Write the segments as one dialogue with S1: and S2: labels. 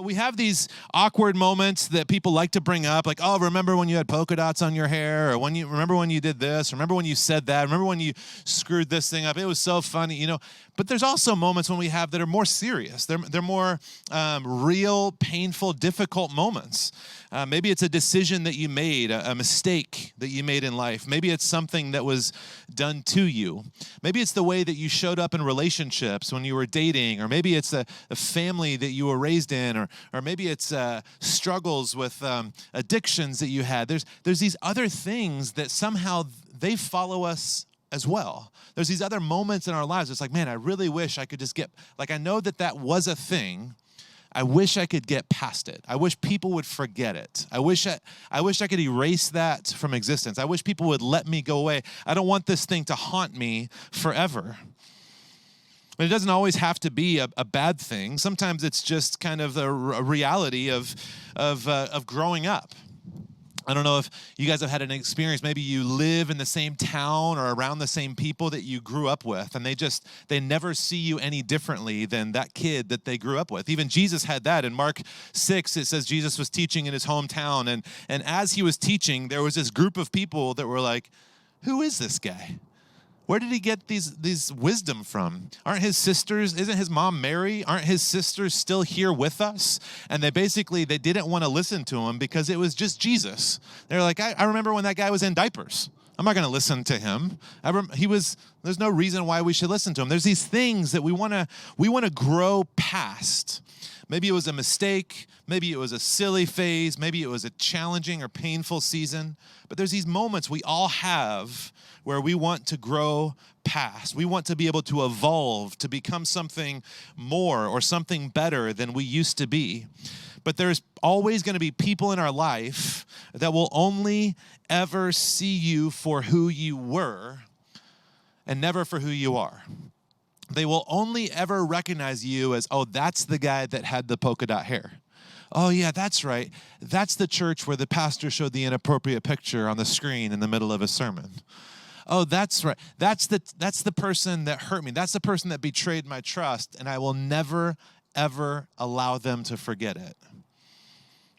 S1: we have these awkward moments that people like to bring up, like, oh, remember when you had polka dots on your hair, or remember when you did this, remember when you said that, remember when you screwed this thing up, it was so funny, But there's also moments when we have that are more serious. They're more real, painful, difficult moments. Maybe it's a decision that you made, a mistake that you made in life. Maybe it's something that was done to you. Maybe it's the way that you showed up in relationships when you were dating, or maybe it's a family that you were raised in, or maybe it's struggles with addictions that you had. There's these other things that somehow they follow us as well. There's these other moments in our lives. It's like, man, I really wish I could just I know that was a thing. I wish I could get past it. I wish people would forget it. I wish I could erase that from existence. I wish people would let me go away. I don't want this thing to haunt me forever. But it doesn't always have to be a bad thing. Sometimes it's just kind of a reality of growing up. I don't know if you guys have had an experience. Maybe you live in the same town or around the same people that you grew up with, and they never see you any differently than that kid that they grew up with. Even Jesus had that. In Mark 6, it says Jesus was teaching in his hometown, and as he was teaching, there was this group of people that were like, who is this guy? Where did he get these wisdom from? Aren't his sisters, isn't his mom Mary? Aren't his sisters still here with us? And they didn't want to listen to him because it was just Jesus. They're like, I remember when that guy was in diapers. I'm not going to listen to him. There's no reason why we should listen to him. There's these things that we want to grow past. Maybe it was a mistake. Maybe it was a silly phase. Maybe it was a challenging or painful season. But there's these moments we all have where we want to grow past. We want to be able to evolve, to become something more or something better than we used to be. But there's always going to be people in our life that will only ever see you for who you were and never for who you are. They will only ever recognize you as, oh, that's the guy that had the polka dot hair. Oh, yeah, that's right. That's the church where the pastor showed the inappropriate picture on the screen in the middle of a sermon. Oh, that's right. That's the person that hurt me. That's the person that betrayed my trust, and I will never, ever allow them to forget it.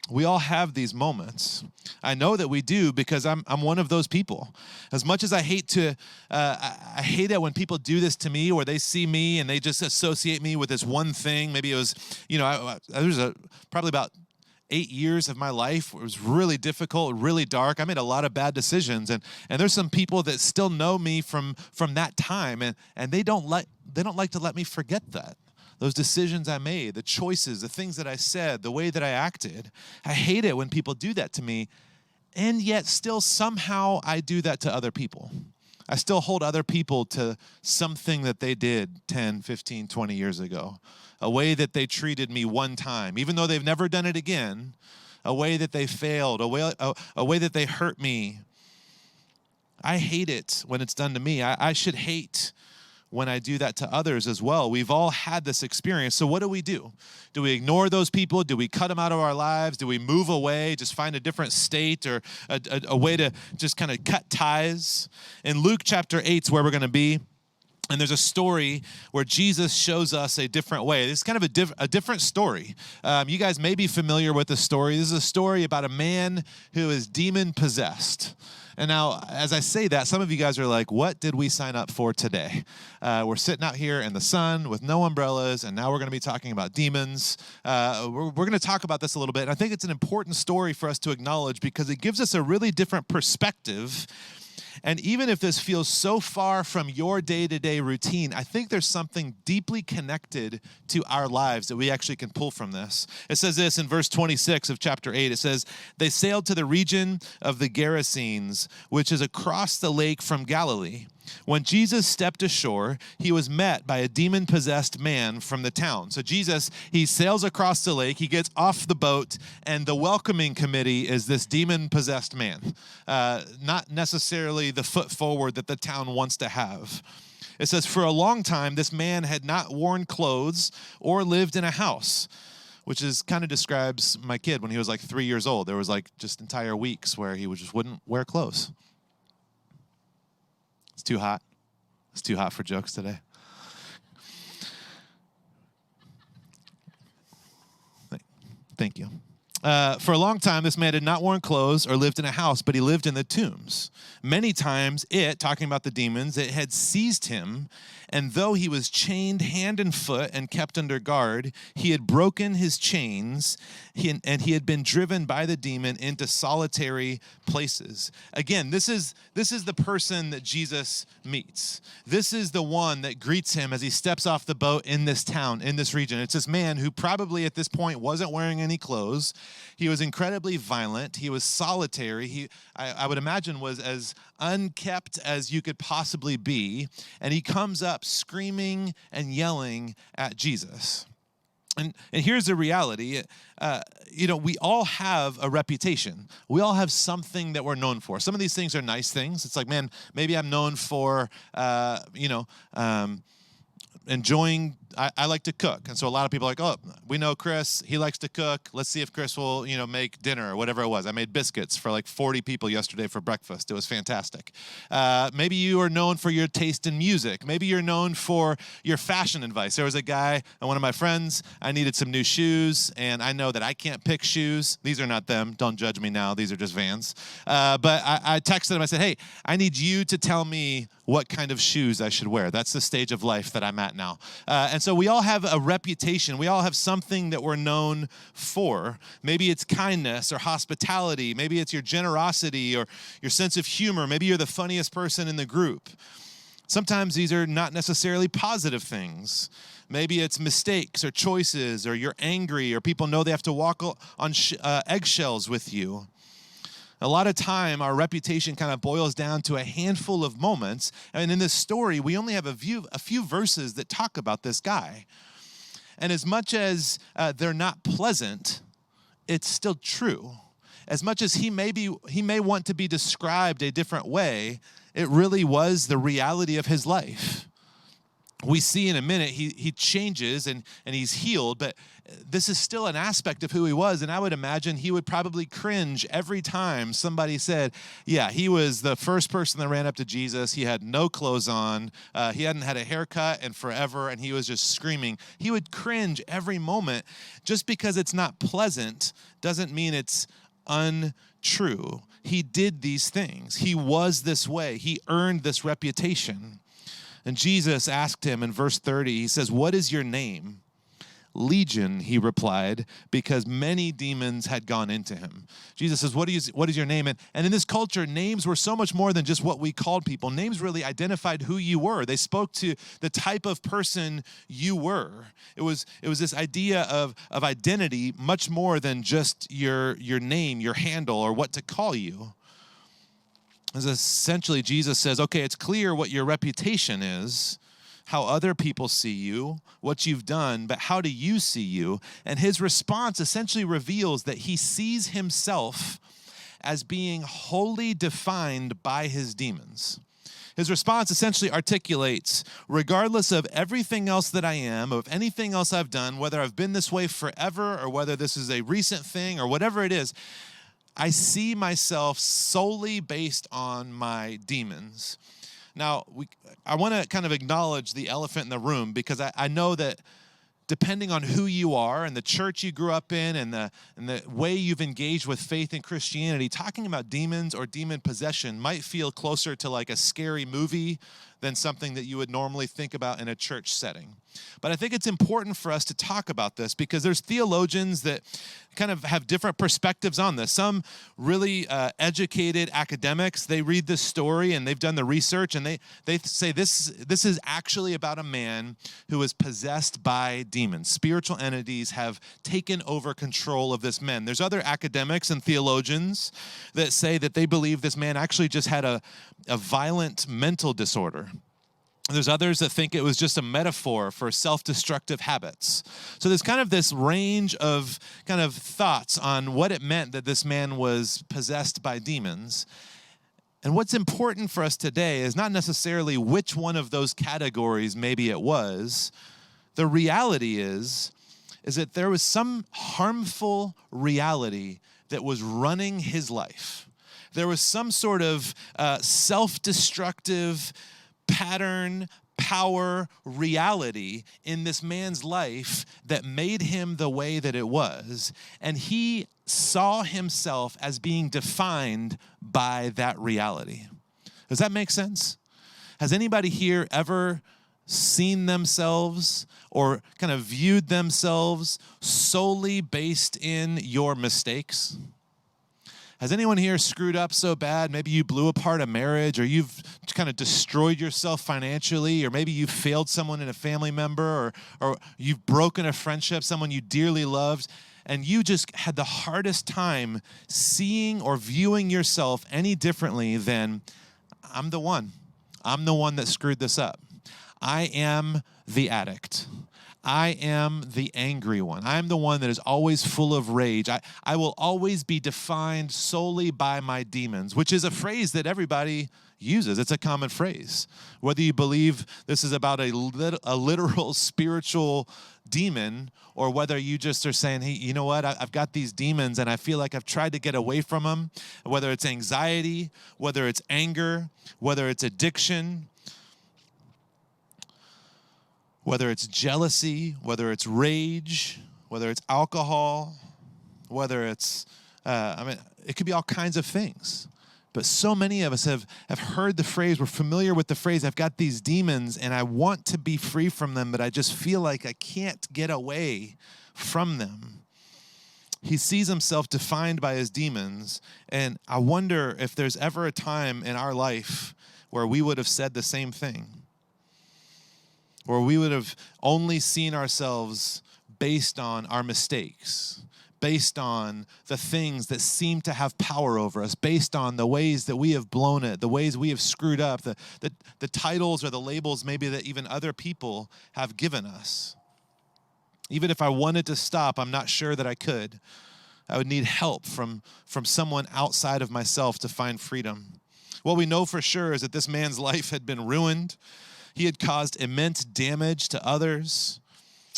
S1: We all have these moments. I know that we do because I'm one of those people. As much as I hate it when people do this to me, or they see me and they just associate me with this one thing. Maybe it was, there was probably about 8 years of my life where it was really difficult, really dark. I made a lot of bad decisions, and there's some people that still know me from that time, and they don't like to let me forget that. Those decisions I made, the choices, the things that I said, the way that I acted. I hate it when people do that to me, and yet still somehow I do that to other people. I still hold other people to something that they did 10, 15, 20 years ago. A way that they treated me one time, even though they've never done it again. A way that they failed, a way that they hurt me. I hate it when it's done to me. I should hate when I do that to others as well. We've all had this experience. So what do? Do we ignore those people? Do we cut them out of our lives? Do we move away, just find a different state or a way to just kind of cut ties? In Luke chapter 8 is where we're going to be. And there's a story where Jesus shows us a different way. It's kind of a different story. You guys may be familiar with the story. This is a story about a man who is demon-possessed. And now, as I say that, some of you guys are like, what did we sign up for today? We're sitting out here in the sun with no umbrellas, and now we're going to be talking about demons. We're going to talk about this a little bit. And I think it's an important story for us to acknowledge because it gives us a really different perspective. And even if this feels so far from your day-to-day routine, I think there's something deeply connected to our lives that we actually can pull from this. It says this in verse 26 of chapter 8. It says, they sailed to the region of the Gerasenes, which is across the lake from Galilee. When Jesus stepped ashore, he was met by a demon-possessed man from the town. So Jesus, he sails across the lake, he gets off the boat, and the welcoming committee is this demon-possessed man. Not necessarily the foot forward that the town wants to have. It says, for a long time, this man had not worn clothes or lived in a house, which is kind of describes my kid when he was like 3 years old. There was like just entire weeks where he just wouldn't wear clothes. It's too hot. It's too hot for jokes today. Thank you. For a long time, this man had not worn clothes or lived in a house, but he lived in the tombs. Many times talking about the demons, it had seized him, and though he was chained hand and foot and kept under guard, he had broken his chains, and he had been driven by the demon into solitary places. Again, this is the person that Jesus meets. This is the one that greets him as he steps off the boat in this town, in this region. It's this man who probably at this point wasn't wearing any clothes. He was incredibly violent. He was solitary. I would imagine, was as unkept as you could possibly be. And he comes up screaming and yelling at Jesus. And here's the reality. We all have a reputation. We all have something that we're known for. Some of these things are nice things. It's like, man, maybe I'm known for, enjoying, I like to cook. And so a lot of people are like, oh, we know Chris, he likes to cook. Let's see if Chris will, make dinner or whatever it was. I made biscuits for like 40 people yesterday for breakfast. It was fantastic. Maybe you are known for your taste in music. Maybe you're known for your fashion advice. There was a guy, one of my friends, I needed some new shoes, and I know that I can't pick shoes. These are not them. Don't judge me now. These are just Vans. But I texted him. I said, hey, I need you to tell me what kind of shoes I should wear. That's the stage of life that I'm at now. And so we all have a reputation. We all have something that we're known for. Maybe it's kindness or hospitality. Maybe it's your generosity or your sense of humor. Maybe you're the funniest person in the group. Sometimes these are not necessarily positive things. Maybe it's mistakes or choices, or you're angry, or people know they have to walk on eggshells with you. A lot of time, our reputation kind of boils down to a handful of moments. And in this story, we only have a few verses that talk about this guy. And as much as they're not pleasant, it's still true. As much as he may want to be described a different way, it really was the reality of his life. We see in a minute he changes and he's healed, but this is still an aspect of who he was. And I would imagine he would probably cringe every time somebody said, yeah, he was the first person that ran up to Jesus. He had no clothes on. He hadn't had a haircut in forever, and he was just screaming. He would cringe every moment. Just because it's not pleasant doesn't mean it's untrue. He did these things. He was this way. He earned this reputation. And Jesus asked him in verse 30, he says, what is your name? Legion, he replied, because many demons had gone into him. Jesus says, what is your name? And in this culture, names were so much more than just what we called people. Names really identified who you were. They spoke to the type of person you were. It was this idea of identity much more than just your name, your handle, or what to call you. As essentially Jesus says, okay, it's clear what your reputation is, how other people see you, what you've done, but how do you see you? And his response essentially reveals that he sees himself as being wholly defined by his demons. His response essentially articulates, regardless of everything else that I am, of anything else I've done, whether I've been this way forever or whether this is a recent thing or whatever it is, I see myself solely based on my demons. Now, I want to kind of acknowledge the elephant in the room, because I know that depending on who you are and the church you grew up in and the way you've engaged with faith in Christianity, talking about demons or demon possession might feel closer to like a scary movie than something that you would normally think about in a church setting. But I think it's important for us to talk about this, because there's theologians that kind of have different perspectives on this. Some really educated academics, they read this story and they've done the research, and they say this is actually about a man who is possessed by demons. Spiritual entities have taken over control of this man. There's other academics and theologians that say that they believe this man actually just had a violent mental disorder. There's others that think it was just a metaphor for self-destructive habits. So there's kind of this range of kind of thoughts on what it meant that this man was possessed by demons. And what's important for us today is not necessarily which one of those categories maybe it was. The reality is that there was some harmful reality that was running his life. There was some sort of self-destructive pattern, power reality in this man's life that made him the way that it was. And he saw himself as being defined by that reality. Does that make sense? Has anybody here ever seen themselves or kind of viewed themselves solely based in your mistakes? Has anyone here screwed up so bad? Maybe you blew apart a marriage, or you've kind of destroyed yourself financially, or maybe you failed someone in a family member, or you've broken a friendship, someone you dearly loved, and you just had the hardest time seeing or viewing yourself any differently than, I'm the one. I'm the one that screwed this up. I am the addict. I am the angry one. I'm the one that is always full of rage. I will always be defined solely by my demons, which is a phrase that everybody uses. It's a common phrase. Whether you believe this is about a literal spiritual demon, or whether you just are saying, hey, you know what? I've got these demons and I feel like I've tried to get away from them, whether it's anxiety, whether it's anger, whether it's addiction, whether it's jealousy, whether it's rage, whether it's alcohol, whether it's, it could be all kinds of things. But so many of us have heard the phrase, we're familiar with the phrase, I've got these demons and I want to be free from them, but I just feel like I can't get away from them. He sees himself defined by his demons, and I wonder if there's ever a time in our life where we would have said the same thing. Or we would have only seen ourselves based on our mistakes, based on the things that seem to have power over us, based on the ways that we have blown it, the ways we have screwed up, the titles or the labels maybe that even other people have given us. Even if I wanted to stop, I'm not sure that I could. I would need help from someone outside of myself to find freedom. What we know for sure is that this man's life had been ruined. He had caused immense damage to others,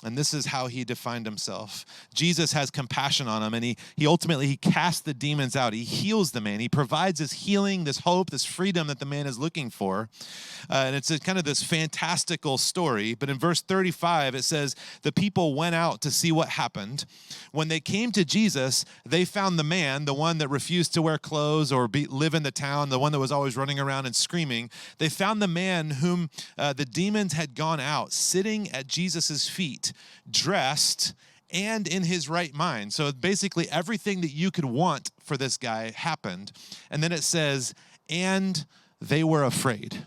S1: and this is how he defined himself. Jesus has compassion on him, and he ultimately casts the demons out. He heals the man. He provides this healing, this hope, this freedom that the man is looking for. And it's kind of this fantastical story. But in verse 35, it says, the people went out to see what happened. When they came to Jesus, they found the man, the one that refused to wear clothes or live in the town, the one that was always running around and screaming. They found the man whom the demons had gone out, sitting at Jesus' feet, dressed and in his right mind. So basically everything that you could want for this guy happened. And then it says, and they were afraid.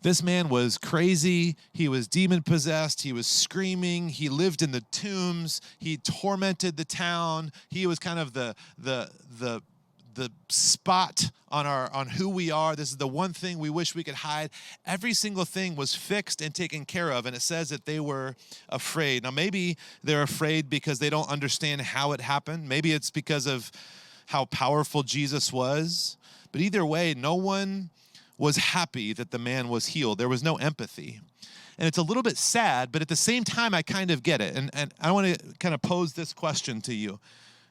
S1: This man was crazy. He was demon-possessed. He was screaming. He lived in the tombs. He tormented the town. He was kind of the spot on who we are. This is the one thing we wish we could hide. Every single thing was fixed and taken care of, and it says that they were afraid. Now, maybe they're afraid because they don't understand how it happened. Maybe it's because of how powerful Jesus was. But either way, no one was happy that the man was healed. There was no empathy. And it's a little bit sad, but at the same time, I kind of get it. And I want to kind of pose this question to you.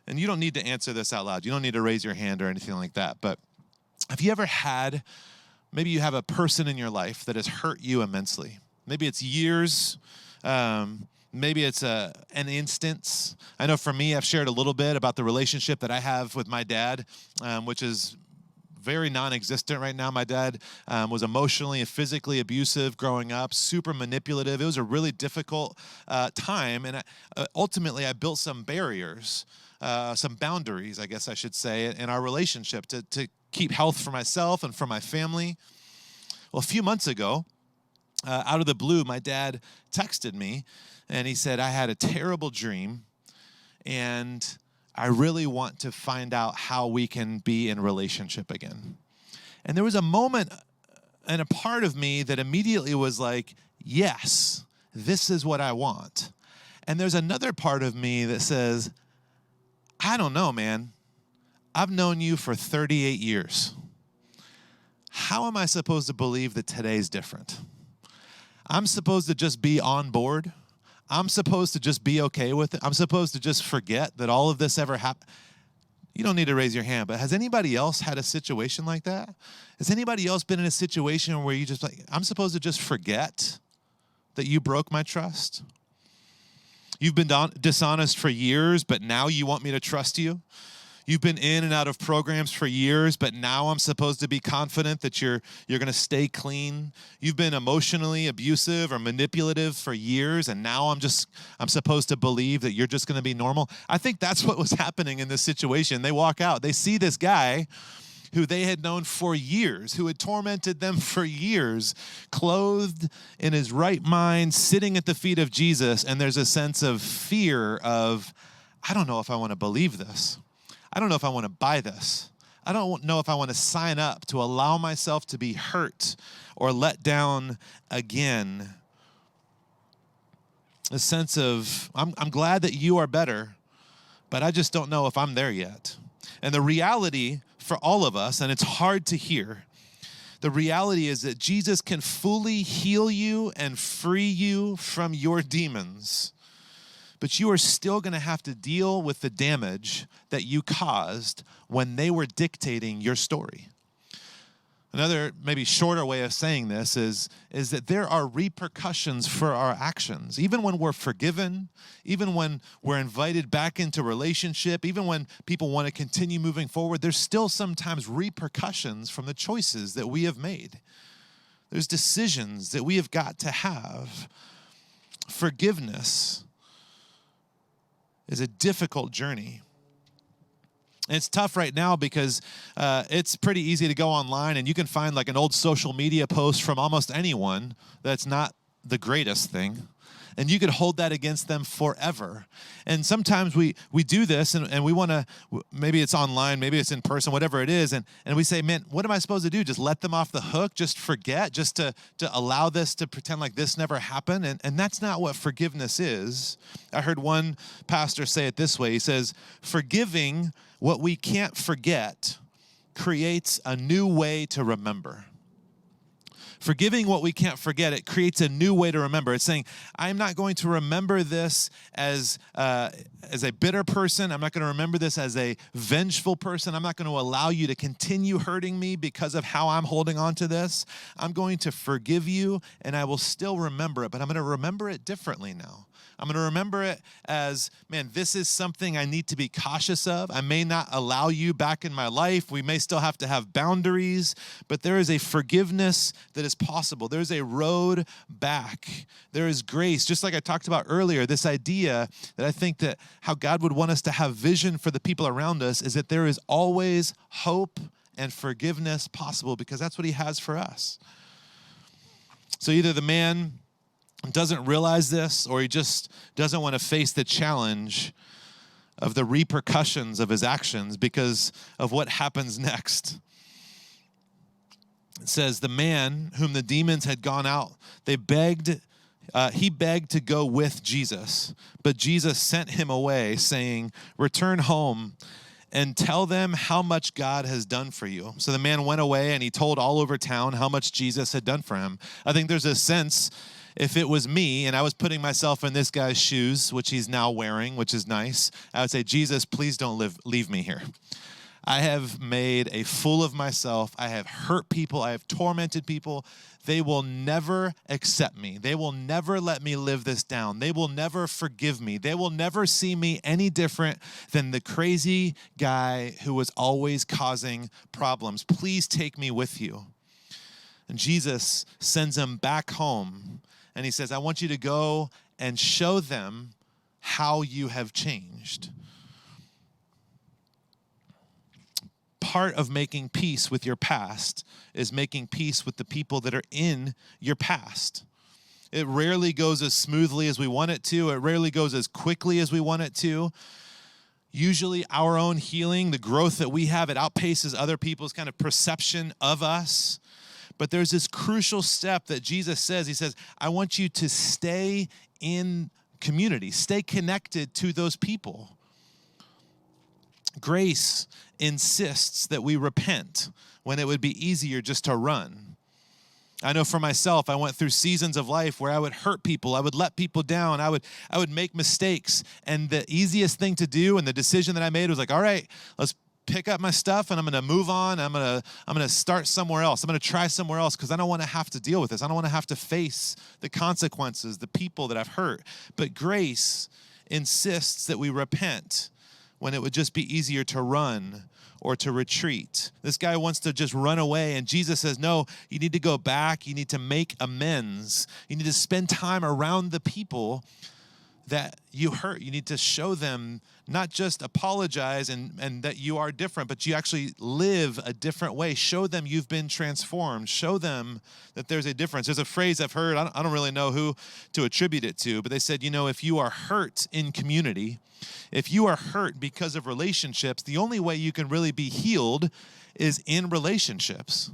S1: And you don't need to answer this out loud. You don't need to raise your hand or anything like that. But have you ever had, maybe you have a person in your life that has hurt you immensely? Maybe it's years. Maybe it's an instance. I know for me, I've shared a little bit about the relationship that I have with my dad, which is very non-existent right now. My dad was emotionally and physically abusive growing up, super manipulative. It was a really difficult time. And ultimately, I built some barriers, some boundaries, I guess I should say, in our relationship to keep health for myself and for my family. Well, a few months ago, out of the blue, my dad texted me, and he said, I had a terrible dream, and I really want to find out how we can be in relationship again. And there was a moment and a part of me that immediately was like, yes, this is what I want. And there's another part of me that says, I don't know, man. I've known you for 38 years. How am I supposed to believe that today's different? I'm supposed to just be on board. I'm supposed to just be okay with it. I'm supposed to just forget that all of this ever happened. You don't need to raise your hand, but has anybody else had a situation like that? Has anybody else been in a situation where you just like, I'm supposed to just forget that you broke my trust? You've been dishonest for years, but now you want me to trust you? You've been in and out of programs for years, but now I'm supposed to be confident that you're going to stay clean. You've been emotionally abusive or manipulative for years, and now I'm supposed to believe that you're just going to be normal. I think that's what was happening in this situation. They walk out. They see this guy who they had known for years, who had tormented them for years, clothed in his right mind, sitting at the feet of Jesus, and there's a sense of fear of, I don't know if I want to believe this. I don't know if I want to buy this. I don't know if I want to sign up to allow myself to be hurt or let down again. A sense of, I'm glad that you are better, but I just don't know if I'm there yet. And the reality for all of us, and it's hard to hear, the reality is that Jesus can fully heal you and free you from your demons. But you are still going to have to deal with the damage that you caused when they were dictating your story. Another maybe shorter way of saying this is that there are repercussions for our actions. Even when we're forgiven, even when we're invited back into relationship, even when people want to continue moving forward, there's still sometimes repercussions from the choices that we have made. There's decisions that we have got to have. Forgiveness is a difficult journey. And it's tough right now because it's pretty easy to go online and you can find like an old social media post from almost anyone that's not the greatest thing. And you could hold that against them forever. And sometimes we do this and we want to, maybe it's online, maybe it's in person, whatever it is. And we say, man, what am I supposed to do? Just let them off the hook? Just forget? Just to allow this to pretend like this never happened? And that's not what forgiveness is. I heard one pastor say it this way. He says, forgiving what we can't forget creates a new way to remember. Forgiving what we can't forget, it creates a new way to remember. It's saying, I'm not going to remember this as a bitter person. I'm not going to remember this as a vengeful person. I'm not going to allow you to continue hurting me because of how I'm holding on to this. I'm going to forgive you, and I will still remember it, but I'm going to remember it differently now. I'm going to remember it as, man, this is something I need to be cautious of. I may not allow you back in my life. We may still have to have boundaries, but there is a forgiveness that is possible. There's a road back. There is grace. Just like I talked about earlier, this idea that I think that how God would want us to have vision for the people around us is that there is always hope and forgiveness possible because that's what he has for us. So either the man doesn't realize this, or he just doesn't want to face the challenge of the repercussions of his actions because of what happens next. It says, the man whom the demons had gone out, he begged to go with Jesus, but Jesus sent him away, saying, return home and tell them how much God has done for you. So the man went away and he told all over town how much Jesus had done for him. I think there's a sense, if it was me and I was putting myself in this guy's shoes, which he's now wearing, which is nice, I would say, Jesus, please don't leave me here. I have made a fool of myself. I have hurt people. I have tormented people. They will never accept me. They will never let me live this down. They will never forgive me. They will never see me any different than the crazy guy who was always causing problems. Please take me with you. And Jesus sends him back home. And he says, I want you to go and show them how you have changed. Part of making peace with your past is making peace with the people that are in your past. It rarely goes as smoothly as we want it to. It rarely goes as quickly as we want it to. Usually our own healing, the growth that we have, it outpaces other people's kind of perception of us. But there's this crucial step that Jesus says. He says, I want you to stay in community, stay connected to those people. Grace insists that we repent when it would be easier just to run. I know for myself, I went through seasons of life where I would hurt people. I would let people down. I would make mistakes. And the easiest thing to do and the decision that I made was like, all right, let's pick up my stuff and I'm going to move on. I'm going to start somewhere else. I'm going to try somewhere else because I don't want to have to deal with this. I don't want to have to face the consequences, the people that I've hurt. But grace insists that we repent when it would just be easier to run or to retreat. This guy wants to just run away, and Jesus says, no, you need to go back. You need to make amends. You need to spend time around the people that you hurt. You need to show them, not just apologize and that you are different, but you actually live a different way. Show them you've been transformed. Show them that there's a difference. There's a phrase I've heard, I don't really know who to attribute it to, but they said, if you are hurt in community, if you are hurt because of relationships, the only way you can really be healed is in relationships.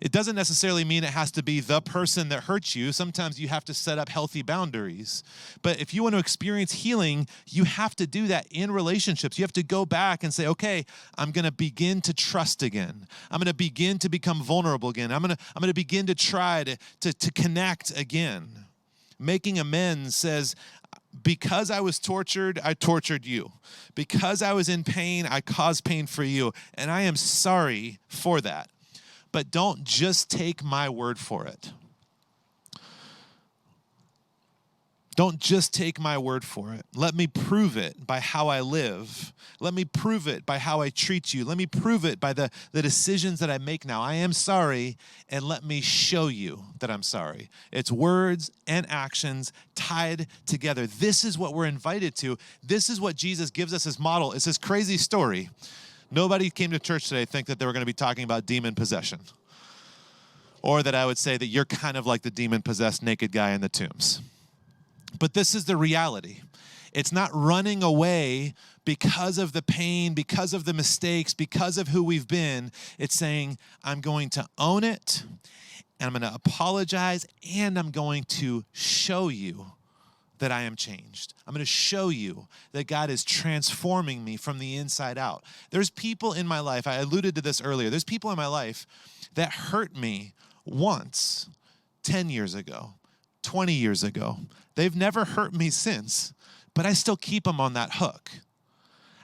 S1: It doesn't necessarily mean it has to be the person that hurts you. Sometimes you have to set up healthy boundaries. But if you want to experience healing, you have to do that in relationships. You have to go back and say, okay, I'm going to begin to trust again. I'm going to begin to become vulnerable again. I'm going to begin to try to connect again. Making amends says, because I was tortured, I tortured you. Because I was in pain, I caused pain for you. And I am sorry for that. But don't just take my word for it. Don't just take my word for it. Let me prove it by how I live. Let me prove it by how I treat you. Let me prove it by the decisions that I make now. I am sorry, and let me show you that I'm sorry. It's words and actions tied together. This is what we're invited to. This is what Jesus gives us as model. It's this crazy story. Nobody came to church today think that they were going to be talking about demon possession. Or that I would say that you're kind of like the demon-possessed naked guy in the tombs. But this is the reality. It's not running away because of the pain, because of the mistakes, because of who we've been. It's saying, I'm going to own it, and I'm going to apologize, and I'm going to show you that I am changed. I'm going to show you that God is transforming me from the inside out. There's people in my life, I alluded to this earlier, there's people in my life that hurt me once, 10 years ago, 20 years ago. They've never hurt me since, but I still keep them on that hook.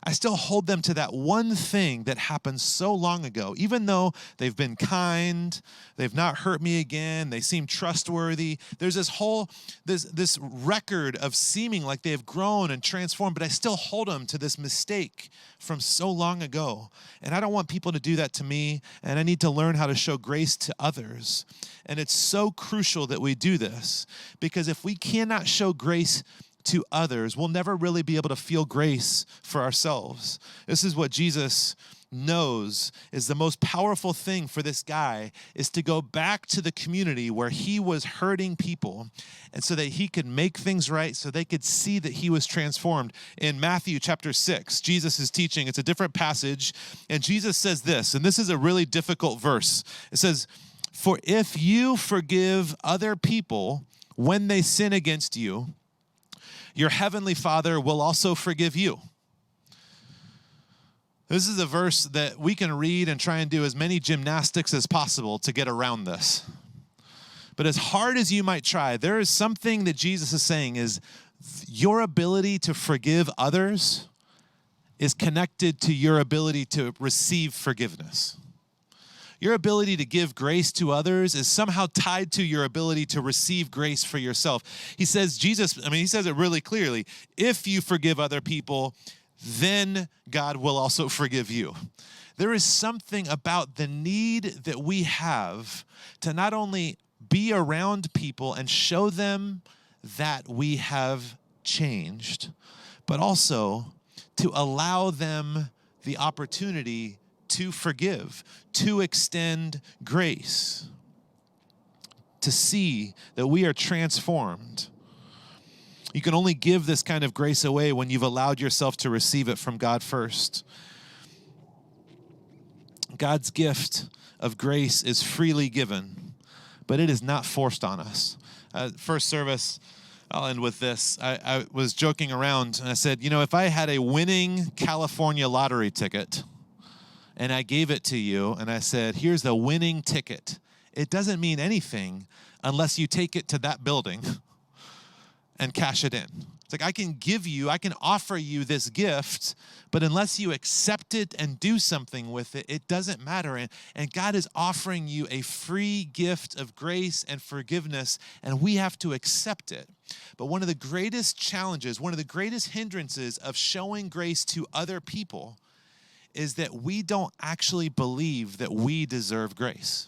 S1: I still hold them to that one thing that happened so long ago. Even though they've been kind, they've not hurt me again, they seem trustworthy. There's this record of seeming like they have grown and transformed, but I still hold them to this mistake from so long ago. And I don't want people to do that to me, and I need to learn how to show grace to others. And it's so crucial that we do this, because if we cannot show grace to others, we'll never really be able to feel grace for ourselves. This is what Jesus knows is the most powerful thing for this guy, is to go back to the community where he was hurting people, and so that he could make things right, so they could see that he was transformed. In Matthew chapter 6, Jesus is teaching. It's a different passage, and Jesus says this, and this is a really difficult verse. It says, "For if you forgive other people when they sin against you, your heavenly Father will also forgive you." This is a verse that we can read and try and do as many gymnastics as possible to get around this. But as hard as you might try, there is something that Jesus is saying is your ability to forgive others is connected to your ability to receive forgiveness. Your ability to give grace to others is somehow tied to your ability to receive grace for yourself. He says, he says it really clearly. If you forgive other people, then God will also forgive you. There is something about the need that we have to not only be around people and show them that we have changed, but also to allow them the opportunity to forgive, to extend grace, to see that we are transformed. You can only give this kind of grace away when you've allowed yourself to receive it from God first. God's gift of grace is freely given, but it is not forced on us. First service, I'll end with this. I was joking around, and I said, if I had a winning California lottery ticket, and I gave it to you, and I said, here's the winning ticket, it doesn't mean anything unless you take it to that building and cash it in. It's like I can offer you this gift, but unless you accept it and do something with it, it doesn't matter. And God is offering you a free gift of grace and forgiveness, and we have to accept it. But one of the greatest challenges, one of the greatest hindrances of showing grace to other people is that we don't actually believe that we deserve grace.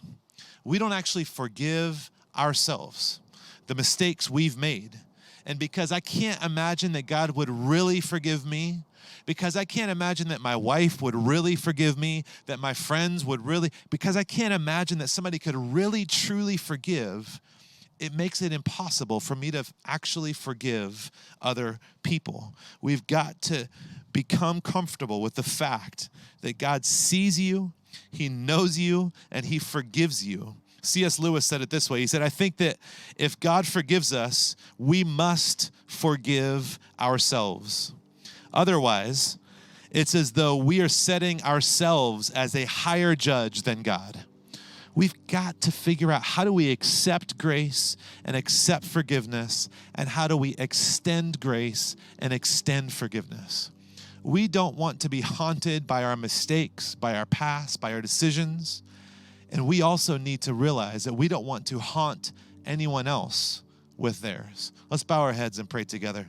S1: We don't actually forgive ourselves the mistakes we've made. And because I can't imagine that God would really forgive me, because I can't imagine that my wife would really forgive me, that my friends would really, because I can't imagine that somebody could really, truly forgive, it makes it impossible for me to actually forgive other people. We've got to become comfortable with the fact that God sees you, He knows you, and He forgives you. C.S. Lewis said it this way. He said, I think that if God forgives us, we must forgive ourselves. Otherwise, it's as though we are setting ourselves as a higher judge than God. We've got to figure out, how do we accept grace and accept forgiveness, and how do we extend grace and extend forgiveness? We don't want to be haunted by our mistakes, by our past, by our decisions. And we also need to realize that we don't want to haunt anyone else with theirs. Let's bow our heads and pray together.